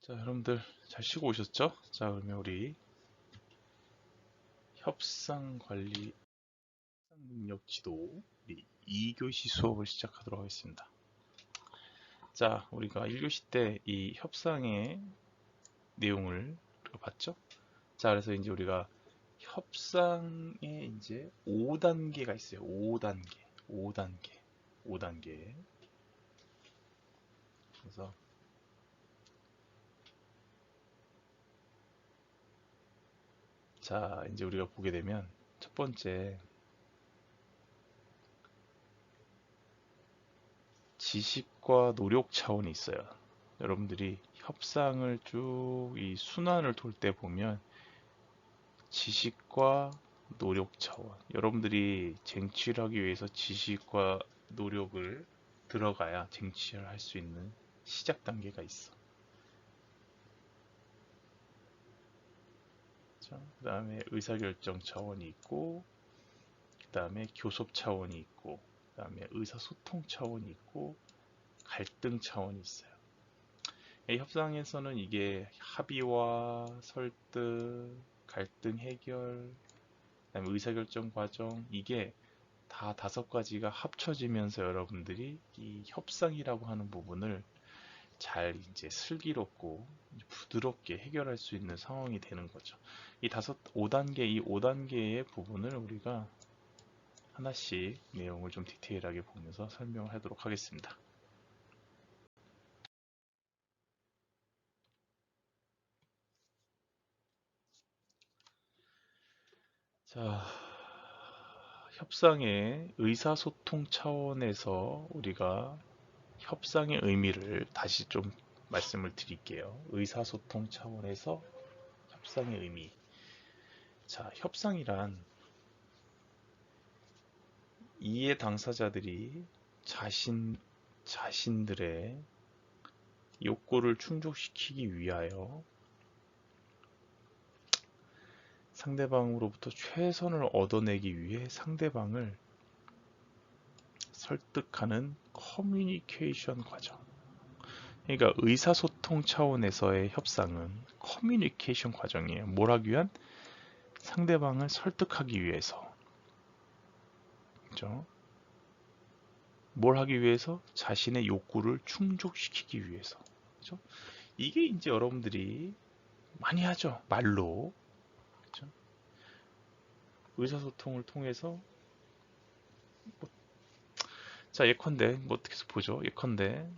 자, 여러분들 잘 쉬고 오셨죠? 자, 그러면 우리 협상 관리 능력 지도 우리 2교시 수업을 시작하도록 하겠습니다. 자, 우리가 1교시 때 이 협상의 내용을 우리가 봤죠? 자, 그래서 이제 우리가 협상에 이제 5단계가 있어요. 5단계. 5단계. 5단계. 그래서 자, 이제 우리가 보게 되면 첫 번째 지식과 노력 차원이 있어요. 여러분들이 협상을 쭉 이 순환을 돌 때 보면 지식과 노력 차원. 여러분들이 쟁취를 하기 위해서 지식과 노력을 들어가야 쟁취를 할 수 있는 시작 단계가 있어. 그 다음에 의사결정 차원이 있고, 그 다음에 교섭 차원이 있고, 그 다음에 의사소통 차원이 있고, 갈등 차원이 있어요. 이 협상에서는 이게 합의와 설득, 갈등 해결, 그다음에 의사결정 과정, 이게 다 5가지가 합쳐지면서 여러분들이 이 협상이라고 하는 부분을 잘 이제 슬기롭고 부드럽게 해결할 수 있는 상황이 되는 거죠. 이 5단계, 이 5단계의 부분을 우리가 하나씩 내용을 좀 디테일하게 보면서 설명을 하도록 하겠습니다. 자, 협상의 의사소통 차원에서 우리가 협상의 의미를 다시 좀 말씀을 드릴게요. 의사소통 차원에서 협상의 의미. 자, 협상이란 이해 당사자들이 자신들의 욕구를 충족시키기 위하여 상대방으로부터 최선을 얻어내기 위해 상대방을 설득하는 커뮤니케이션 과정. 그러니까 의사소통 차원에서의 협상은 커뮤니케이션 과정이에요. 뭘 하기 위한? 상대방을 설득하기 위해서. 그죠? 뭘 하기 위해서? 자신의 욕구를 충족시키기 위해서. 그죠? 이게 이제 여러분들이 많이 하죠. 말로. 그죠? 의사소통을 통해서 자, 예컨대 뭐 어떻게 해서 보죠? 예컨대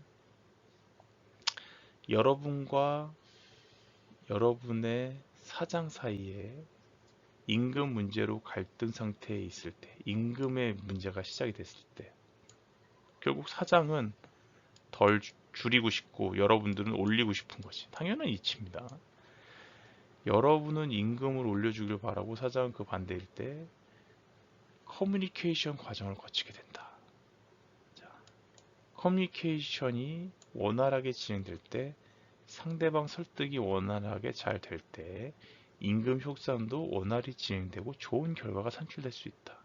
여러분과 여러분의 사장 사이에 임금 문제로 갈등 상태에 있을 때, 임금의 문제가 시작이 됐을 때, 결국 사장은 덜 줄이고 싶고 여러분들은 올리고 싶은 거지. 당연한 이치입니다. 여러분은 임금을 올려주길 바라고 사장은 그 반대일 때 커뮤니케이션 과정을 거치게 된다. 자, 커뮤니케이션이 원활하게 진행될 때 상대방 설득이 원활하게 잘 될 때 임금 협상도 원활히 진행되고 좋은 결과가 산출될 수 있다.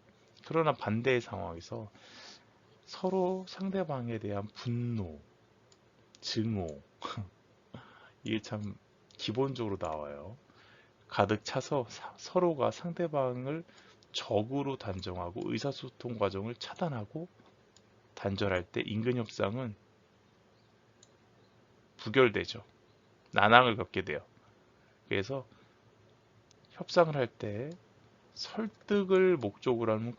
그러나 반대의 상황에서 서로 상대방에 대한 분노, 증오, 이게 참 기본적으로 나와요. 가득 차서 서로가 상대방을 적으로 단정하고 의사소통 과정을 차단하고 단절할 때 임금 협상은 부결되죠. 난항을 겪게 돼요. 그래서 협상을 할 때 설득을 목적으로 하는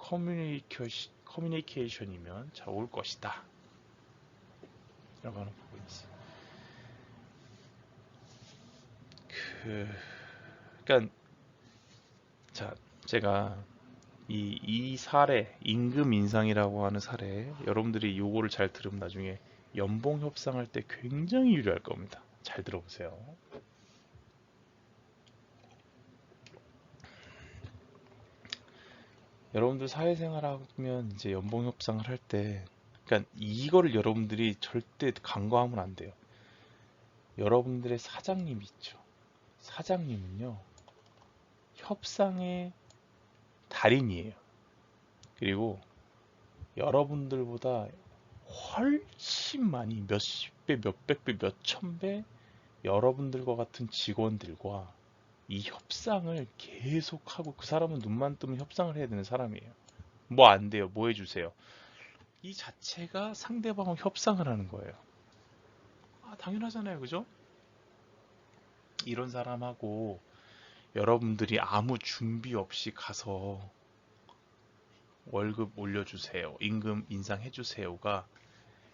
커뮤니케이션이면 좋을 것이다. 라고 하는 부분이 있어요. 그러니까 자, 제가 이 사례, 임금 인상이라고 하는 사례, 여러분들이 요거를 잘 들으면 나중에 연봉 협상할 때 굉장히 유리할 겁니다. 잘 들어보세요. 여러분들 사회생활 하면 이제 연봉 협상을 할 때, 그러니까 이거를 여러분들이 절대 간과하면 안 돼요. 여러분들의 사장님 있죠. 사장님은요, 협상의 달인이에요. 그리고 여러분들보다 훨씬 많이 몇십 배, 몇백 배, 몇천 배 여러분들과 같은 직원들과 이 협상을 계속하고, 그 사람은 눈만 뜨면 협상을 해야 되는 사람이에요. 뭐 안 돼요, 뭐 해주세요, 이 자체가 상대방과 협상을 하는 거예요. 당연하잖아요, 그죠? 이런 사람하고 여러분들이 아무 준비 없이 가서 월급 올려주세요, 임금 인상해주세요가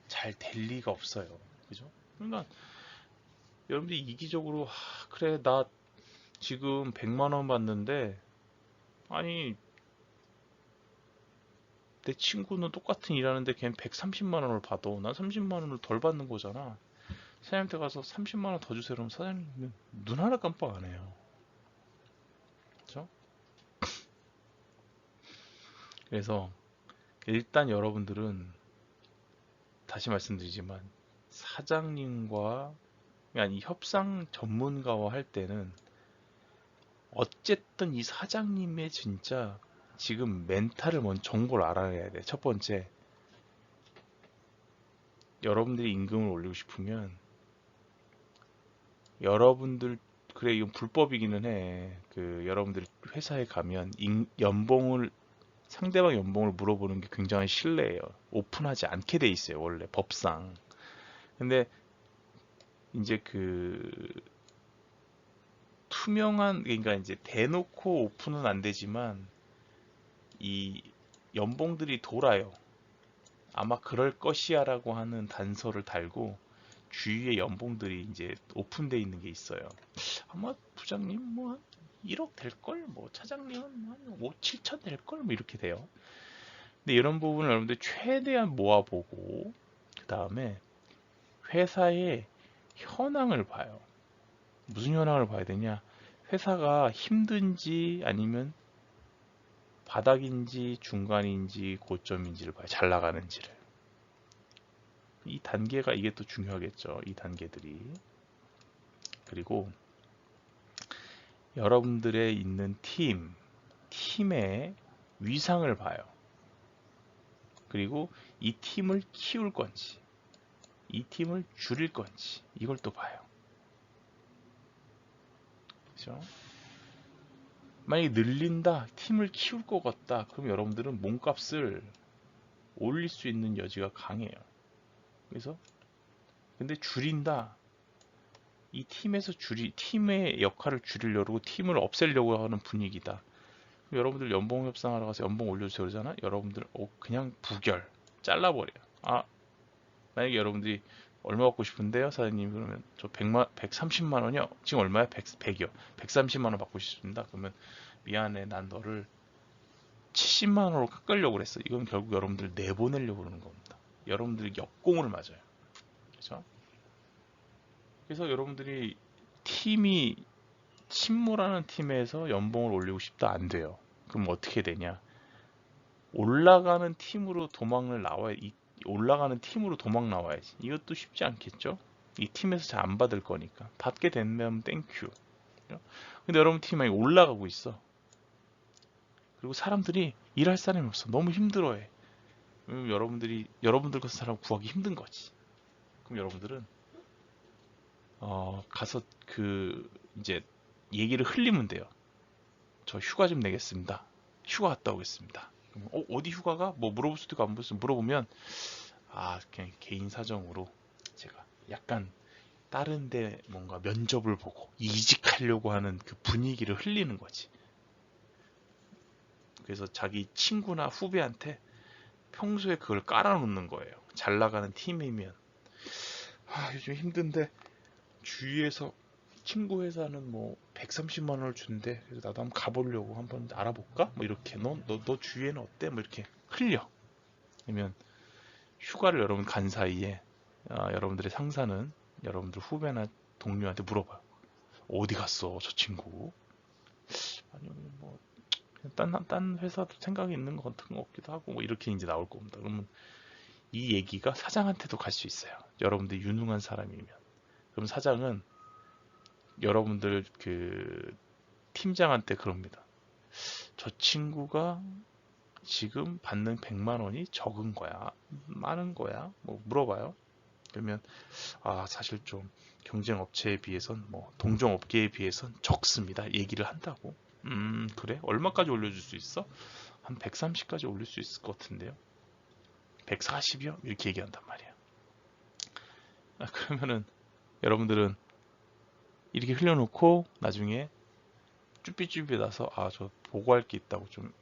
잘 될 리가 없어요, 그죠? 그러니까 여러분들이 이기적으로 그래 나 지금 100만 원 받는데, 아니 내 친구는 똑같은 일하는데 걔는 130만 원을 받아, 난 30만 원을 덜 받는 거잖아, 사장님한테 가서 30만 원 더 주세요 그러면 사장님은 눈 하나 깜빡 안 해요, 그죠? 그래서 일단 여러분들은, 다시 말씀드리지만, 사장님과, 아니 협상 전문가와 할 때는 어쨌든 이 사장님의 진짜 지금 멘탈을 먼저 정보를 알아내야 돼. 첫 번째, 여러분들이 임금을 올리고 싶으면 여러분들, 그래 이건 불법이기는 해. 그 여러분들 회사에 가면 연봉을, 상대방 연봉을 물어보는 게 굉장히 실례예요. 오픈하지 않게 돼 있어요, 원래 법상. 근데 이제 그 투명한, 그러니까 이제 대놓고 오픈은 안 되지만 이 연봉들이 돌아요. 아마 그럴 것이야라고 하는 단서를 달고 주위에 연봉들이 이제 오픈돼 있는 게 있어요. 아마 부장님 뭐 한 1억 될 걸, 뭐 차장님은 한 5, 7천 될 걸, 뭐 이렇게 돼요. 근데 이런 부분을 여러분들 최대한 모아보고, 그 다음에 회사의 현황을 봐요. 무슨 현황을 봐야 되냐? 회사가 힘든지 아니면 바닥인지 중간인지 고점인지를 봐요. 잘 나가는지를. 이 단계가, 이게 또 중요하겠죠, 이 단계들이. 그리고 여러분들의 있는 팀의 위상을 봐요. 그리고 이 팀을 키울 건지 이 팀을 줄일 건지 이걸 또 봐요. 그렇죠? 만약에 늘린다, 팀을 키울 것 같다, 그럼 여러분들은 몸값을 올릴 수 있는 여지가 강해요. 그래서 근데 줄인다, 이 팀의 역할을 줄이려고 팀을 없애려고 하는 분위기다. 여러분들 연봉 협상하러 가서 연봉 올려주세요 그러잖아. 여러분들 그냥 부결, 잘라버려요. 만약에 여러분들이 얼마 받고 싶은데요 사장님, 그러면 저 130만 원이요. 지금 얼마야? 100이요. 130만 원 받고 싶습니다. 그러면 미안해, 난 너를 70만 원으로 깎으려고 그랬어. 이건 결국 여러분들 내보내려고 그러는 겁니다. 여러분들이 역공을 맞아요. 그렇죠? 그래서 여러분들이 팀이 침몰하는 팀에서 연봉을 올리고 싶다, 안 돼요. 그럼 어떻게 되냐? 올라가는 팀으로 도망을 나와야, 올라가는 팀으로 도망 나와야지. 이것도 쉽지 않겠죠? 이 팀에서 잘 안 받을 거니까. 받게 되면 땡큐. 근데 여러분 팀이 만약에 올라가고 있어. 그리고 사람들이 일할 사람이 없어. 너무 힘들어해. 그럼 여러분들 같은 사람 구하기 힘든 거지. 그럼 여러분들은 가서 이제 얘기를 흘리면 돼요. 저 휴가 좀 내겠습니다. 휴가 갔다 오겠습니다. 어디 휴가가? 뭐 물어볼 수도 있고 안 물어볼 수도 있고, 물어보면 그냥 개인 사정으로 제가 약간 다른데 뭔가 면접을 보고 이직하려고 하는 그 분위기를 흘리는 거지. 그래서 자기 친구나 후배한테 평소에 그걸 깔아놓는 거예요. 잘 나가는 팀이면 요즘 힘든데 주위에서 친구 회사는 뭐 130만 원을 준대. 그래서 나도 한번 가보려고, 한번 알아볼까? 뭐 이렇게. 너 주위에는 어때? 뭐 이렇게 흘려. 아니면 휴가를 여러분 간 사이에 여러분들의 상사는 여러분들 후배나 동료한테 물어봐요. 어디 갔어, 저 친구? 아니면 뭐 딴 회사도 생각이 있는 것 같은 거 없기도 하고, 뭐 이렇게 이제 나올 겁니다. 그러면 이 얘기가 사장한테도 갈 수 있어요. 여러분들 유능한 사람이면. 그럼 사장은 여러분들 그 팀장한테 그럽니다. 저 친구가 지금 받는 100만 원이 적은 거야, 많은 거야? 뭐 물어봐요. 그러면 사실 좀 경쟁 업체에 비해선 뭐 동종 업계에 비해선 적습니다. 얘기를 한다고. 그래? 얼마까지 올려줄 수 있어? 한 130까지 올릴 수 있을 것 같은데요. 140이요? 이렇게 얘기한단 말이야. 그러면은 여러분들은 이렇게 흘려놓고 나중에 쭈삐쭈삐 나서 저 보고할 게 있다고 좀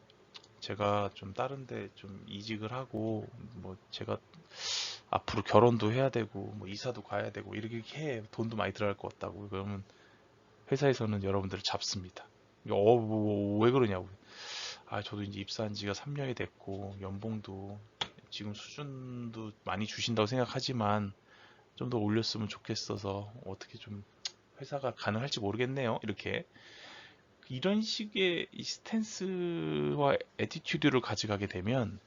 제가 좀 다른데 좀 이직을 하고 뭐 제가 앞으로 결혼도 해야 되고 뭐 이사도 가야 되고 이렇게 해 돈도 많이 들어갈 것 같다고 그러면 회사에서는 여러분들을 잡습니다. 왜 그러냐고. 저도 이제 입사한 지가 3년이 됐고 연봉도 지금 수준도 많이 주신다고 생각하지만 좀 더 올렸으면 좋겠어서 어떻게 좀 회사가 가능할지 모르겠네요. 이렇게 이런 식의 이 스탠스와 애티튜드를 가져가게 되면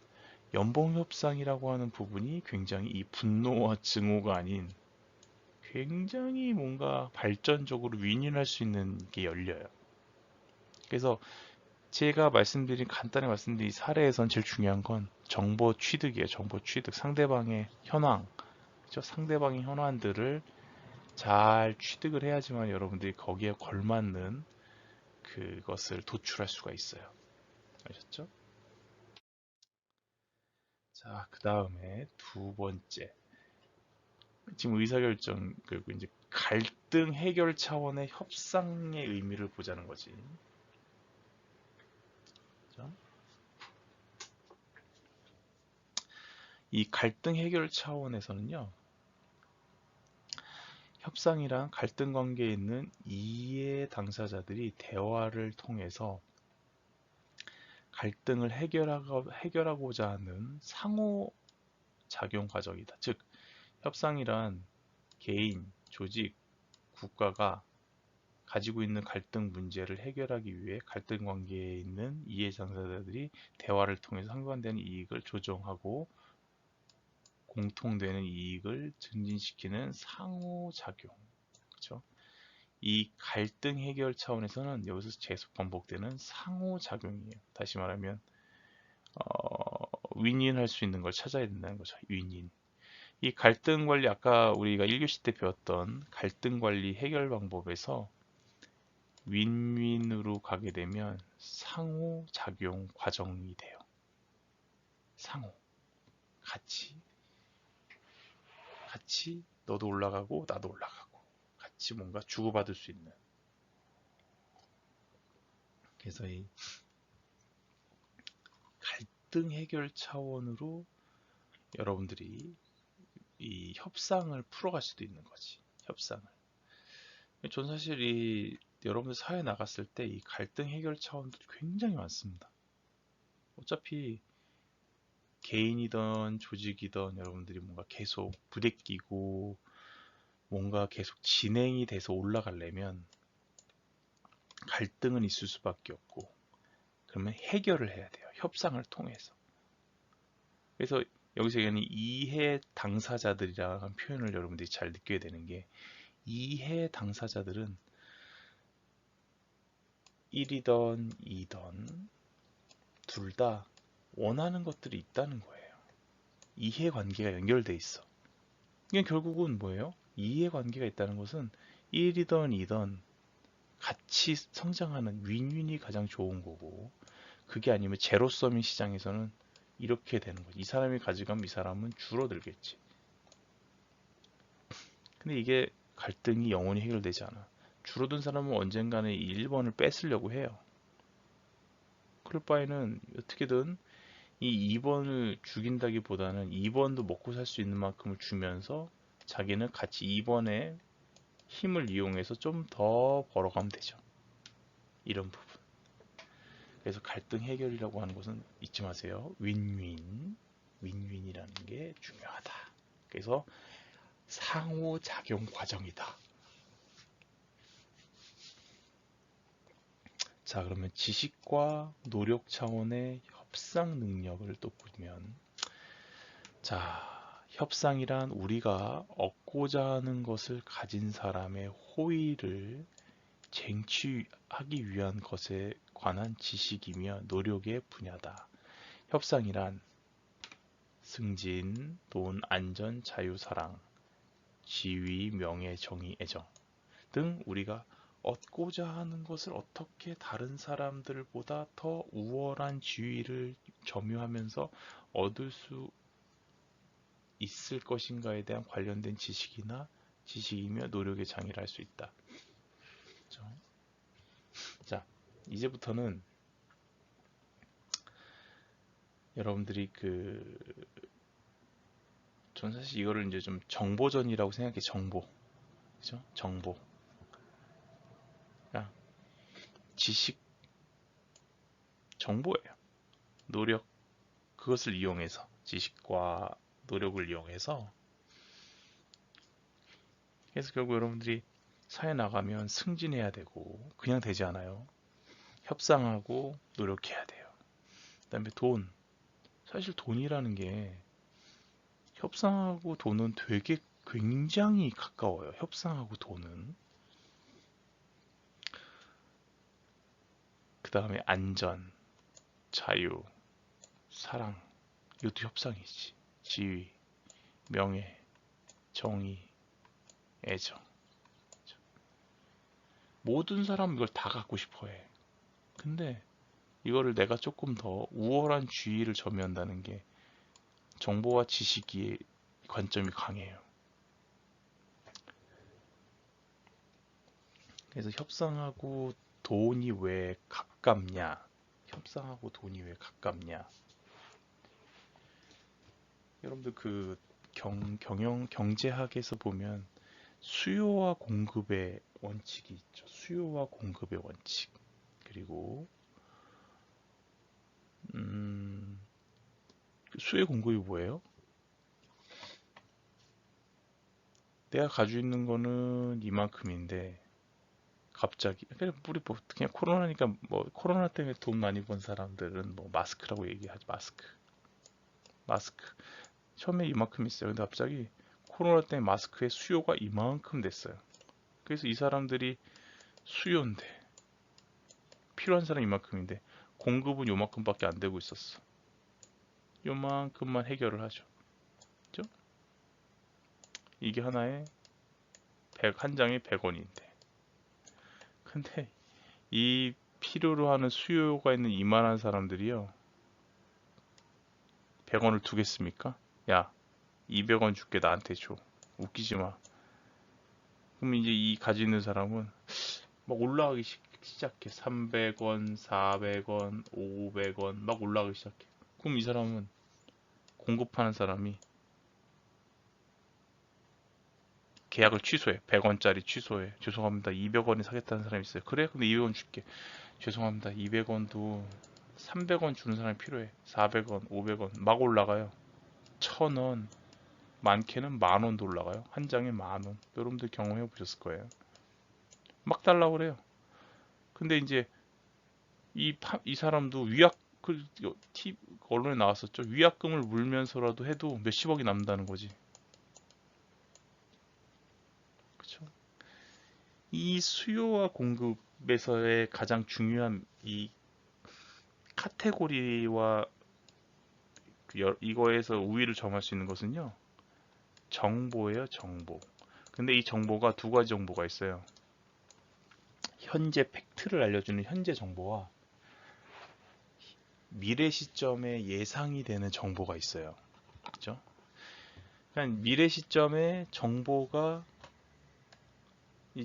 연봉 협상이라고 하는 부분이 굉장히 이 분노와 증오가 아닌 굉장히 뭔가 발전적으로 윈윈할 수 있는 게 열려요. 그래서 제가 간단히 말씀드린 사례에선 제일 중요한 건 정보 취득이에요. 정보 취득. 상대방의 현황, 그렇죠? 상대방의 현황들을 잘 취득을 해야지만 여러분들이 거기에 걸맞는 그것을 도출할 수가 있어요. 아셨죠? 자, 그 다음에 두 번째. 지금 의사결정, 그리고 이제 갈등 해결 차원의 협상의 의미를 보자는 거지. 그죠? 이 갈등 해결 차원에서는요, 협상이란 갈등 관계에 있는 이해 당사자들이 대화를 통해서 갈등을 해결하고자 하는 상호작용 과정이다. 즉, 협상이란 개인, 조직, 국가가 가지고 있는 갈등 문제를 해결하기 위해 갈등 관계에 있는 이해 당사자들이 대화를 통해서 상반되는 이익을 조정하고 공통되는 이익을 증진시키는 상호작용. 그렇죠? 이 갈등 해결 차원에서는 여기서 계속 반복되는 상호작용이에요. 다시 말하면 윈윈할 수 있는 걸 찾아야 된다는 거죠. 윈윈. 이 갈등 관리 아까 우리가 1교시 때 배웠던 갈등 관리 해결 방법에서 윈윈으로 가게 되면 상호작용 과정이 돼요. 상호. 같이 너도 올라가고 나도 올라가고 같이 뭔가 주고받을 수 있는. 그래서 이 갈등 해결 차원으로 여러분들이 이 협상을 풀어갈 수도 있는 거지. 협상을. 전 사실 여러분들 사회 나갔을 때 이 갈등 해결 차원들이 굉장히 많습니다. 어차피 개인이든 조직이든 여러분들이 뭔가 계속 부대끼고 뭔가 계속 진행이 돼서 올라가려면 갈등은 있을 수밖에 없고 그러면 해결을 해야 돼요. 협상을 통해서. 그래서 여기서 얘기하는 이해 당사자들이라는 표현을 여러분들이 잘 느껴야 되는 게 이해 당사자들은 1이던 2던 둘 다 원하는 것들이 있다는 거예요. 이해관계가 연결돼 있어. 이게 결국은 뭐예요? 이해관계가 있다는 것은 1이던 2던 같이 성장하는 윈윈이 가장 좋은 거고 그게 아니면 제로서밍 시장에서는 이렇게 되는 거지. 이 사람이 가져가면 이 사람은 줄어들겠지. 근데 이게 갈등이 영원히 해결되지 않아. 줄어든 사람은 언젠가는 이 1번을 뺏으려고 해요. 그럴 바에는 어떻게든 이 2번을 죽인다기보다는 2번도 먹고 살 수 있는 만큼을 주면서 자기는 같이 2번의 힘을 이용해서 좀 더 벌어가면 되죠. 이런 부분. 그래서 갈등 해결이라고 하는 것은 잊지 마세요. 윈윈이라는 게 중요하다. 그래서 상호작용 과정이다. 자, 그러면 지식과 노력 차원의 협상 능력을 또 보면, 자, 협상이란 우리가 얻고자 하는 것을 가진 사람의 호의를 쟁취하기 위한 것에 관한 지식이며 노력의 분야다. 협상이란 승진, 돈, 안전, 자유, 사랑 지위, 명예, 정의, 애정 등 우리가 얻고자 하는 것을 어떻게 다른 사람들보다 더 우월한 지위를 점유하면서 얻을 수 있을 것인가에 대한 관련된 지식이며 노력의 장애를 할 수 있다. 그렇죠? 자, 이제부터는 여러분들이 전 사실 이거를 이제 좀 정보전이라고 생각해. 정보. 그죠? 정보. 그러니까 지식, 정보예요. 노력, 그것을 이용해서, 지식과 노력을 이용해서, 그래서 결국 여러분들이 사회 나가면 승진해야 되고, 그냥 되지 않아요. 협상하고 노력해야 돼요. 그 다음에 돈. 사실 돈이라는 게 협상하고 돈은 되게 굉장히 가까워요. 협상하고 돈은. 그 다음에 안전, 자유, 사랑. 이것도 협상이지. 지위, 명예, 정의, 애정. 모든 사람은 이걸 다 갖고 싶어 해. 근데 이거를 내가 조금 더 우월한 지위를 점유한다는 게 정보와 지식의 관점이 강해요. 그래서 협상하고 돈이 왜 가깝냐? 협상하고 돈이 왜 가깝냐? 여러분들 경제학에서 보면 수요와 공급의 원칙이 있죠. 수요와 공급의 원칙. 그리고 수요 공급이 뭐예요? 내가 가지고 있는 거는 이만큼인데 갑자기 우리 뭐 그냥 코로나니까 뭐 코로나 때문에 돈 많이 번 사람들은 뭐 마스크라고 얘기하지. 마스크 처음에 이만큼 있어요. 근데 갑자기 코로나 때문에 마스크의 수요가 이만큼 됐어요. 그래서 이 사람들이 수요인데 필요한 사람 이만큼인데 공급은 요만큼밖에 안 되고 있었어. 요만큼만 해결을 하죠. 그죠? 이게 하나에 한 장에 100원인데 근데 이 필요로 하는 수요가 있는 이만한 사람들이요. 100원을 두겠습니까? 야, 200원 줄게 나한테 줘. 웃기지 마. 그럼 이제 이 가지고 있는 사람은 막 올라가기 시작해. 300원, 400원, 500원 막 올라가기 시작해. 그럼 이 사람은 공급하는 사람이 계약을 취소해. 100원짜리 취소해. 죄송합니다. 200원에 사겠다는 사람이 있어요. 그래? 근데 200원 줄게. 죄송합니다. 200원도 300원 주는 사람이 필요해. 400원, 500원 막 올라가요. 1000원, 많게는 10,000원도 올라가요. 한 장에 10,000원. 여러분들 경험해 보셨을 거예요. 막 달라고 그래요. 근데 이제 이 사람도 언론에 나왔었죠. 위약금을 물면서라도 해도 몇십억이 남는다는 거지. 그쵸? 이 수요와 공급에서의 가장 중요한 이 카테고리와 이거에서 우위를 점할 수 있는 것은요. 정보예요, 정보. 근데 이 정보가 두 가지 정보가 있어요. 현재 팩트를 알려주는 현재 정보와 미래 시점에 예상이 되는 정보가 있어요. 그죠? 그러니까 미래 시점에 정보가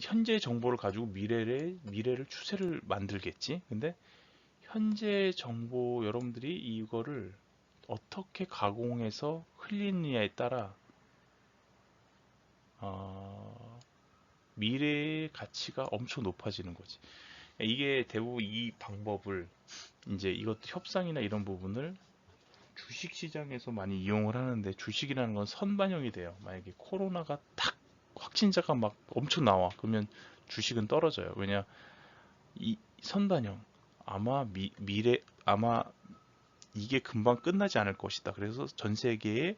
현재 정보를 가지고 미래를 추세를 만들겠지. 근데 현재 정보 여러분들이 이거를 어떻게 가공해서 흘리느냐에 따라 미래의 가치가 엄청 높아지는 거지. 이게 대부분 이 방법을 이제 이것도 협상이나 이런 부분을 주식 시장에서 많이 이용을 하는데 주식이라는 건 선반영이 돼요. 만약에 코로나가 딱 확진자가 막 엄청 나와. 그러면 주식은 떨어져요. 왜냐? 이 선반영. 아마 이게 금방 끝나지 않을 것이다. 그래서 전 세계의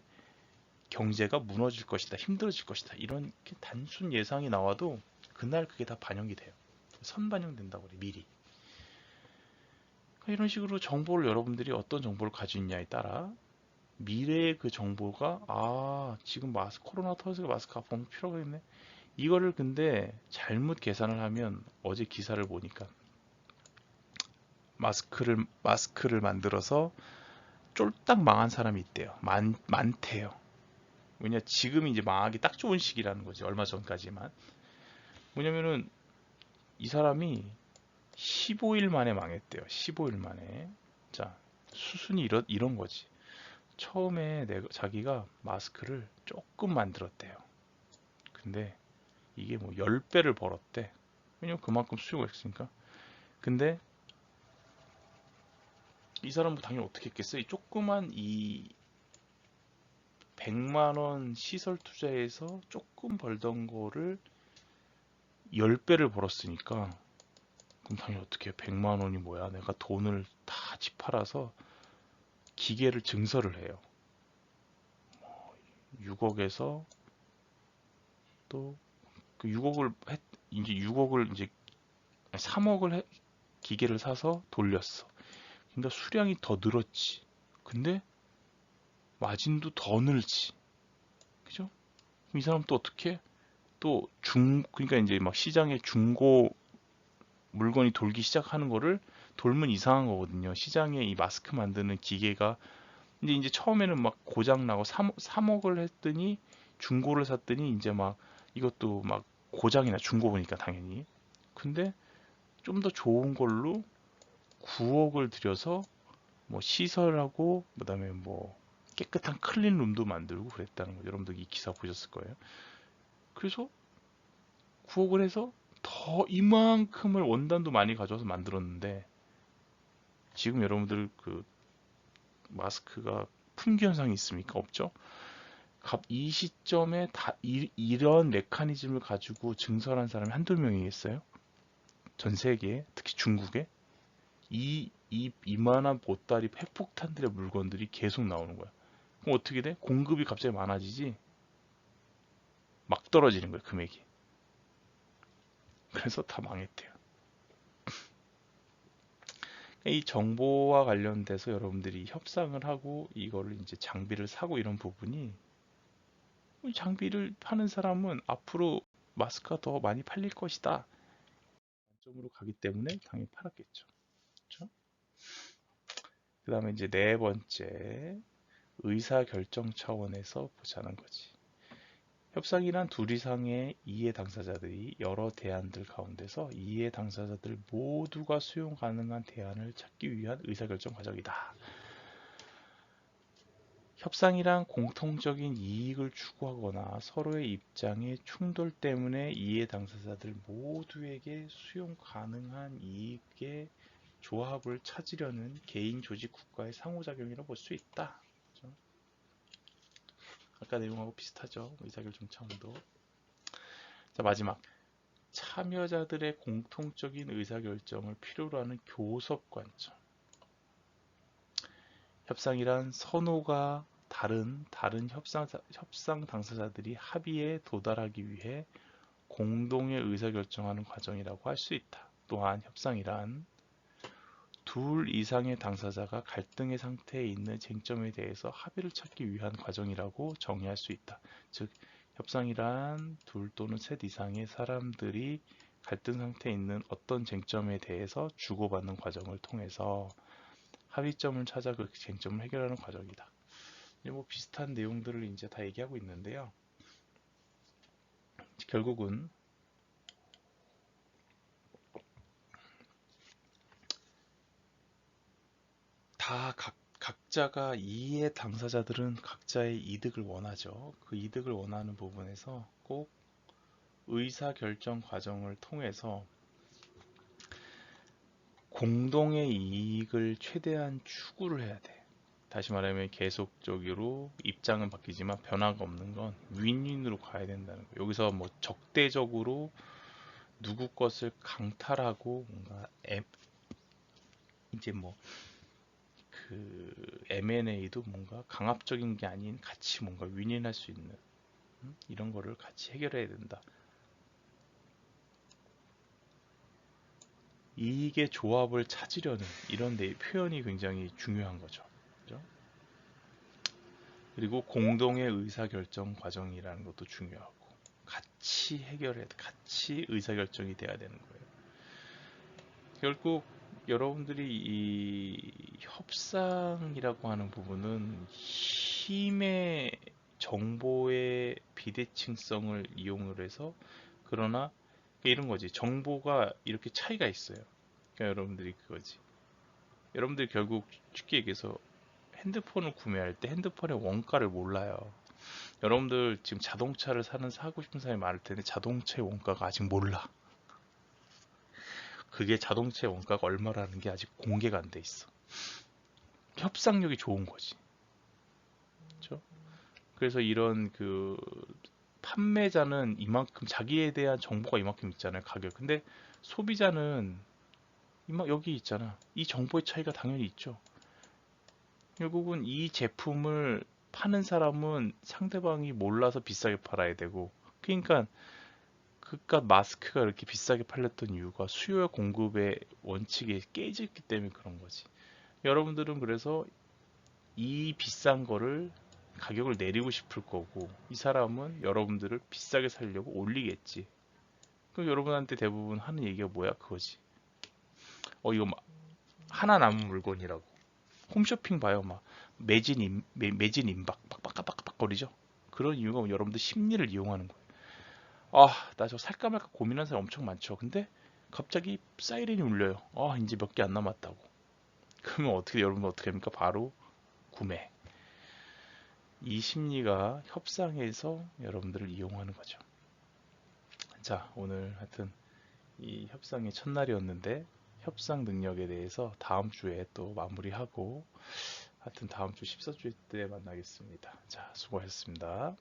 경제가 무너질 것이다. 힘들어질 것이다. 이런 단순 예상이 나와도 그날 그게 다 반영이 돼요. 선반영된다고 그래. 미리. 이런 식으로 정보를 여러분들이 어떤 정보를 가지고 있냐에 따라 미래의 그 정보가 지금 코로나 터져서 마스크 앞으로 필요가 있네. 이거를 근데 잘못 계산을 하면 어제 기사를 보니까 마스크를 만들어서 쫄딱 망한 사람이 있대요. 많대요. 왜냐 지금이 이제 망하기 딱 좋은 시기라는 거지. 얼마 전까지만. 뭐냐면은 이 사람이 15일 만에 망했대요. 15일 만에. 자, 수순이 이런 거지. 처음에 자기가 마스크를 조금 만들었대요. 근데 이게 뭐 10배를 벌었대. 왜냐면 그만큼 수요가 있으니까. 근데 이 사람도 당연히 어떻게 했겠어? 이 조그만 이 100만 원 시설 투자해서 조금 벌던 거를 10배를 벌었으니까 그럼 당연히 어떻게 해? 100만 원이 뭐야? 내가 돈을 다 집팔아서 기계를 증설을 해요. 6억에서 또 그 6억을 이제 6억을 이제 3억을 기계를 사서 돌렸어. 그러니까 수량이 더 늘었지. 근데 마진도 더 늘지. 그죠? 이 사람 또 어떻게? 또 그러니까 이제 막 시장에 중고 물건이 돌기 시작하는 거를 돌면 이상한 거거든요. 시장에 이 마스크 만드는 기계가 이제 처음에는 막 고장 나고 3억을 했더니 중고를 샀더니 이제 막 이것도 막 고장이나 중고보니까 당연히. 근데 좀 더 좋은 걸로 9억을 들여서 뭐 시설하고 그다음에 뭐 깨끗한 클린 룸도 만들고 그랬다는 거죠. 여러분들 이 기사 보셨을 거예요. 그래서 9억을 해서 더 이만큼을 원단도 많이 가져와서 만들었는데 지금 여러분들 그 마스크가 품귀 현상이 있습니까? 없죠? 이 시점에 이런 메커니즘을 가지고 증설한 사람이 한두 명이겠어요? 전 세계에, 특히 중국에 이만한 보따리 핵폭탄들의 물건들이 계속 나오는 거야. 그럼 어떻게 돼? 공급이 갑자기 많아지지? 막 떨어지는 거야, 금액이. 그래서 다 망했대요. 이 정보와 관련돼서 여러분들이 협상을 하고 이거를 이제 장비를 사고 이런 부분이 이 장비를 파는 사람은 앞으로 마스크가 더 많이 팔릴 것이다. 관점으로 가기 때문에 당연히 팔았겠죠. 그렇죠? 그 다음에 이제 네 번째, 의사결정 차원에서 보자는 거지. 협상이란 둘 이상의 이해 당사자들이 여러 대안들 가운데서 이해 당사자들 모두가 수용 가능한 대안을 찾기 위한 의사결정 과정이다. 협상이란 공통적인 이익을 추구하거나 서로의 입장의 충돌 때문에 이해 당사자들 모두에게 수용 가능한 이익의 조합을 찾으려는 개인, 조직, 국가의 상호작용이라고 볼 수 있다. 그렇죠? 아까 내용하고 비슷하죠. 의사결정 차원도. 자, 마지막. 참여자들의 공통적인 의사결정을 필요로 하는 교섭 관점. 협상이란 선호가 다른 협상 당사자들이 합의에 도달하기 위해 공동의 의사결정하는 과정이라고 할 수 있다. 또한 협상이란 둘 이상의 당사자가 갈등의 상태에 있는 쟁점에 대해서 합의를 찾기 위한 과정이라고 정의할 수 있다. 즉, 협상이란 둘 또는 셋 이상의 사람들이 갈등 상태에 있는 어떤 쟁점에 대해서 주고받는 과정을 통해서 합의점을 찾아 그 쟁점을 해결하는 과정이다. 뭐 비슷한 내용들을 이제 다 얘기하고 있는데요. 결국은 다 각자가 이해 당사자들은 각자의 이득을 원하죠. 그 이득을 원하는 부분에서 꼭 의사결정 과정을 통해서 공동의 이익을 최대한 추구를 해야 돼. 다시 말하면 계속적으로 입장은 바뀌지만 변화가 없는 건 윈윈으로 가야 된다는 거예요. 여기서 뭐 적대적으로 누구 것을 강탈하고 뭔가 이제 뭐 그 M&A도 뭔가 강압적인 게 아닌 같이 뭔가 윈윈할 수 있는 이런 거를 같이 해결해야 된다. 이익의 조합을 찾으려는 이런 내 표현이 굉장히 중요한 거죠. 그죠? 그리고 공동의 의사결정 과정이라는 것도 중요하고 같이 해결해, 같이 의사결정이 돼야 되는 거예요. 결국 여러분들이 이 협상이라고 하는 부분은 힘의 정보의 비대칭성을 이용을 해서, 그러나 이런 거지. 정보가 이렇게 차이가 있어요. 그러니까 여러분들이 그거지. 여러분들이 결국 쉽게 얘기해서 핸드폰을 구매할 때 핸드폰의 원가를 몰라요. 여러분들 지금 자동차를 사고 싶은 사람이 많을 텐데 자동차의 원가가 아직 몰라. 그게 자동차의 원가가 얼마라는 게 아직 공개가 안 돼 있어. 협상력이 좋은 거지. 그렇죠? 그래서 이런 그 판매자는 이만큼, 자기에 대한 정보가 이만큼 있잖아요. 가격. 근데 소비자는 여기 있잖아. 이 정보의 차이가 당연히 있죠. 결국은 이 제품을 파는 사람은 상대방이 몰라서 비싸게 팔아야 되고, 그러니까 그깟 마스크가 이렇게 비싸게 팔렸던 이유가 수요와 공급의 원칙이 깨졌기 때문에 그런 거지. 여러분들은 그래서 이 비싼 거를 가격을 내리고 싶을 거고, 이 사람은 여러분들을 비싸게 살려고 올리겠지. 그럼 여러분한테 대부분 하는 얘기가 뭐야? 그거지. 이거 하나 남은 물건이라고. 홈쇼핑 봐요. 막 매진 임박 빡빡빡빡 거리죠. 그런 이유가 여러분들 심리를 이용하는 거예요. 나 저 살까 말까 고민하는 사람 엄청 많죠. 근데 갑자기 사이렌이 울려요. 이제 몇 개 안 남았다고. 그러면 여러분 어떻게 합니까? 바로 구매. 이 심리가 협상에서 여러분들을 이용하는 거죠. 자, 오늘 하여튼 이 협상의 첫날이었는데 협상 능력에 대해서 다음 주에 또 마무리하고, 하여튼 다음 주 14주 때 만나겠습니다. 자, 수고하셨습니다.